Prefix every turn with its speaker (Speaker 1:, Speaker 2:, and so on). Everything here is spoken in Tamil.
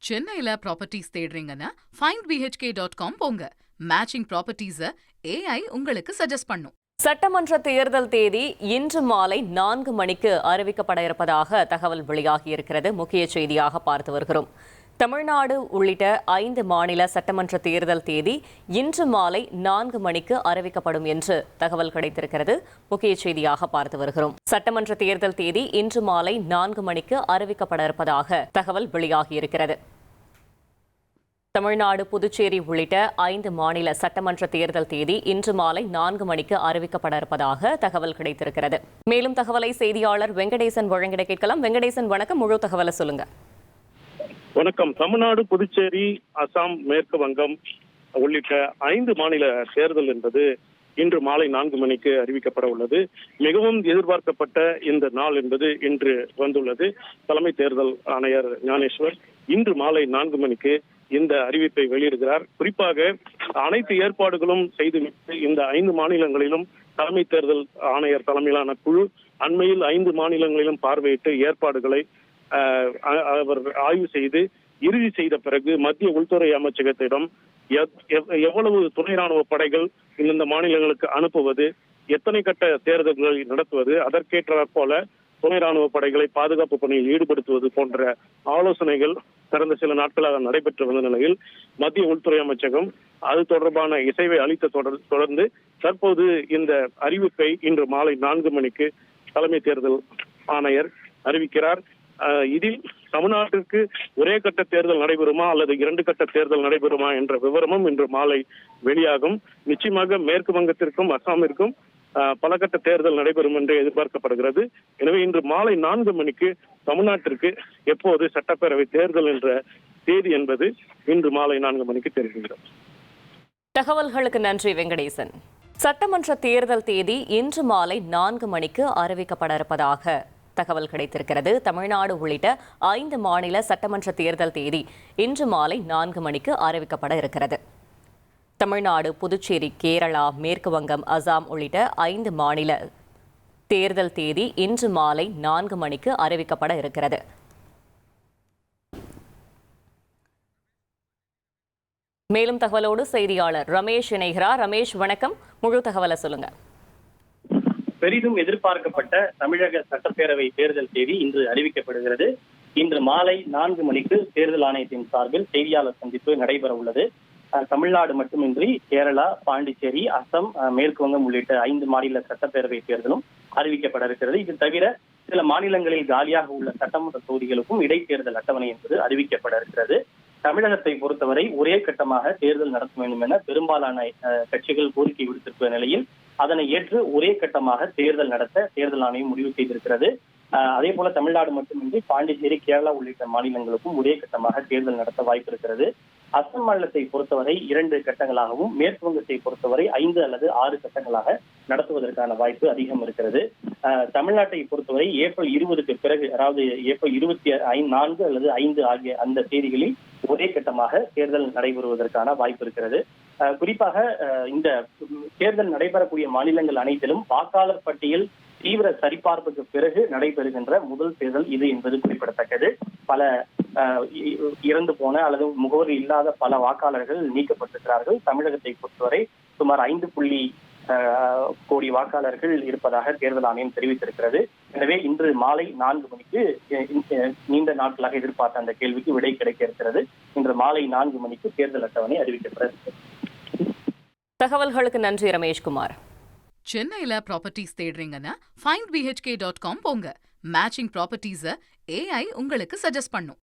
Speaker 1: சென்னையில ப்ராப்பர்ட்டிஸ் தேடுறீங்கன்னா findbhk.com போங்க. மேட்சிங் ப்ராப்பர்ட்டிஸை AI உங்களுக்கு சஜஸ்ட் பண்ணும்.
Speaker 2: சட்டமன்ற தேர்தல் தேதி இன்று மாலை 4 மணிக்கு அறிவிக்கப்பட இருப்பதாக தகவல் வெளியாகியிருக்கிறது. முக்கிய செய்தியாக பார்த்து வருகிறோம். தமிழ்நாடு உள்ளிட்ட 5 மாநில சட்டமன்ற தேர்தல் தேதி இன்று மாலை 4 மணிக்கு அறிவிக்கப்படும் என்று தகவல் கிடைத்திருக்கிறது. முக்கிய செய்தியாக பார்த்து வருகிறோம். சட்டமன்ற தேர்தல் தேதி இன்று மாலை 4 மணிக்கு அறிவிக்கப்பட இருப்பதாக தகவல் வெளியாகியிருக்கிறது. தமிழ்நாடு, புதுச்சேரி உள்ளிட்ட 5 மாநில சட்டமன்ற தேர்தல் தேதி இன்று மாலை 4 மணிக்கு அறிவிக்கப்பட இருப்பதாக தகவல் கிடைத்திருக்கிறது. மேலும் தகவலை செய்தியாளர் வெங்கடேசன் வழங்கிட கேட்கலாம். வெங்கடேசன், வணக்கம். முழு தகவலை சொல்லுங்க.
Speaker 3: வணக்கம். தமிழ்நாடு, புதுச்சேரி, அசாம், மேற்கு வங்கம் உள்ளிட்ட 5 மாநில தேர்தல் என்பது இன்று மாலை 4 மணிக்கு அறிவிக்கப்பட உள்ளது. மிகவும் எதிர்பார்க்கப்பட்ட இந்த நாள் என்பது இன்று வந்துள்ளது. தலைமை தேர்தல் ஆணையர் ஞானேஸ்வர் இன்று மாலை 4 மணிக்கு இந்த அறிவிப்பை வெளியிடுகிறார். குறிப்பாக அனைத்து ஏற்பாடுகளும் செய்துவிட்டு இந்த 5 மாநிலங்களிலும் தலைமை தேர்தல் ஆணையர் தலைமையிலான குழு அண்மையில் 5 மாநிலங்களிலும் பார்வையிட்டு ஏற்பாடுகளை அவர் ஆய்வு செய்து இறுதி செய்த பிறகு மத்திய உள்துறை அமைச்சகத்திடம் எவ்வளவு துணை ராணுவ படைகள் இந்த மாநிலங்களுக்கு அனுப்புவது, எத்தனை கட்ட தேர்தல்களை நடத்துவது, அதற்கேற்றாற் போல துணை ராணுவ படைகளை பாதுகாப்பு பணியில் ஈடுபடுத்துவது போன்ற ஆலோசனைகள் கடந்த சில நாட்களாக நடைபெற்று வந்த நிலையில் மத்திய உள்துறை அமைச்சகம் அது தொடர்பான இசைவை அளித்த தொடர்ந்து தற்போது இந்த அறிவிப்பை இன்று மாலை 4 மணிக்கு தலைமை தேர்தல் ஆணையர் அறிவிக்கிறார். இதில் தமிழ்நாட்டிற்கு ஒரே கட்ட தேர்தல் நடைபெறுமா அல்லது 2 கட்ட தேர்தல் நடைபெறுமா என்ற விவரமும் இன்று மாலை வெளியாகும். நிச்சயமாக மேற்கு வங்கத்திற்கும் அசாமிற்கும் பல கட்ட தேர்தல் நடைபெறும் என்று எதிர்பார்க்கப்படுகிறது. எனவே இன்று மாலை 4 மணிக்கு தமிழ்நாட்டிற்கு எப்போது சட்டப்பேரவை தேர்தல் என்ற தேதி என்பது இன்று மாலை 4 மணிக்கு தெரிவிக்கிறது.
Speaker 2: தகவல்களுக்கு நன்றி வெங்கடேசன். சட்டமன்ற தேர்தல் தேதி இன்று மாலை 4 மணிக்கு அறிவிக்கப்பட இருப்பதாக தகவல் கிடைத்திருக்கிறது. தமிழ்நாடு உள்ளிட்ட 5 மாநில சட்டமன்ற தேர்தல் தேதி இன்று மாலை 4 மணிக்கு அறிவிக்கப்பட இருக்கிறது. தமிழ்நாடு, புதுச்சேரி, கேரளா, மேற்கு வங்கம், அசாம் உள்ளிட்ட 5 மாநில தேர்தல் தேதி இன்று மாலை 4 மணிக்கு அறிவிக்கப்பட இருக்கிறது. மேலும் தகவலோடு செய்தியாளர் ரமேஷ் இணைகிறார். ரமேஷ், வணக்கம். முழு தகவலை சொல்லுங்க.
Speaker 4: பெரிதும் எதிர்பார்க்கப்பட்ட தமிழக சட்டப்பேரவை தேர்தல் தேதி இன்று அறிவிக்கப்படுகிறது. இன்று மாலை 4 மணிக்கு தேர்தல் ஆணையத்தின் சார்பில் செய்தியாளர் சந்திப்பு நடைபெற உள்ளது. தமிழ்நாடு மட்டுமின்றி கேரளா, பாண்டிச்சேரி, அசாம், மேற்கு வங்கம் உள்ளிட்ட 5 மாநில சட்டப்பேரவை தேர்தலும் அறிவிக்கப்பட இருக்கிறது. இது தவிர சில மாநிலங்களில் காலியாக உள்ள சட்டமன்ற தொகுதிகளுக்கும் இடைத்தேர்தல் அட்டவணை என்பது அறிவிக்கப்பட இருக்கிறது. தமிழகத்தை பொறுத்தவரை ஒரே கட்டமாக தேர்தல் நடத்த வேண்டும் என பெரும்பாலான கட்சிகள் கோரிக்கை விடுத்திருக்கிற நிலையில் அதனை ஏற்று ஒரே கட்டமாக தேர்தல் நடத்த தேர்தல் ஆணையம் முடிவு செய்திருக்கிறது. அதே போல தமிழ்நாடு மட்டுமின்றி பாண்டிச்சேரி, கேரளா உள்ளிட்ட மாநிலங்களுக்கும் ஒரே கட்டமாக தேர்தல் நடத்த வாய்ப்பு இருக்கிறது. அசாம் மாநிலத்தை பொறுத்தவரை 2 கட்டங்களாகவும், மேற்கு வங்கத்தை பொறுத்தவரை 5 அல்லது 6 கட்டங்களாக நடத்துவதற்கான வாய்ப்பு அதிகம் இருக்கிறது. தமிழ்நாட்டை பொறுத்தவரை ஏப்ரல் 20க்கு பிறகு, அதாவது ஏப்ரல் 24 அல்லது 5 ஆகிய அந்த தேதிகளில் ஒரே கட்டமாக தேர்தல் நடைபெறுவதற்கான வாய்ப்பு இருக்கிறது. குறிப்பாக இந்த தேர்தல் நடைபெறக்கூடிய மாநிலங்கள் அனைத்திலும் வாக்காளர் பட்டியல் தீவிர சரிபார்ப்புக்கு பிறகு நடைபெறுகின்ற முதல் தேர்தல் இது என்பது குறிப்பிடத்தக்கது. பல இறந்து போன அல்லது முகவரி இல்லாத பல வாக்காளர்கள் நீக்கப்பட்டிருக்கிறார்கள். தமிழகத்தை பொறுத்தவரை சுமார் 5 கோடி வாக்காளர்கள் இருப்பதாக தேர்தல் ஆணையம் தெரிவித்திருக்கிறது. எனவே இன்று மாலை 4 மணிக்கு நீண்ட நாட்களாக எதிர்பார்த்த அந்த கேள்விக்கு விடை கிடைக்க இருக்கிறது. இன்று மாலை 4 மணிக்கு தேர்தல் அட்டவணை அறிவிக்கப்பட இருக்கிறது.
Speaker 2: தகவல்களுக்கு நன்றி ரமேஷ்குமார்.
Speaker 1: சென்னையில ப்ராப்பர்ட்டிஸ் தேடுறீங்கன்னா findbhk.com போங்க. மேட்சிங் ப்ராப்பர்ட்டிஸை AI உங்களுக்கு சஜஸ்ட் பண்ணும்.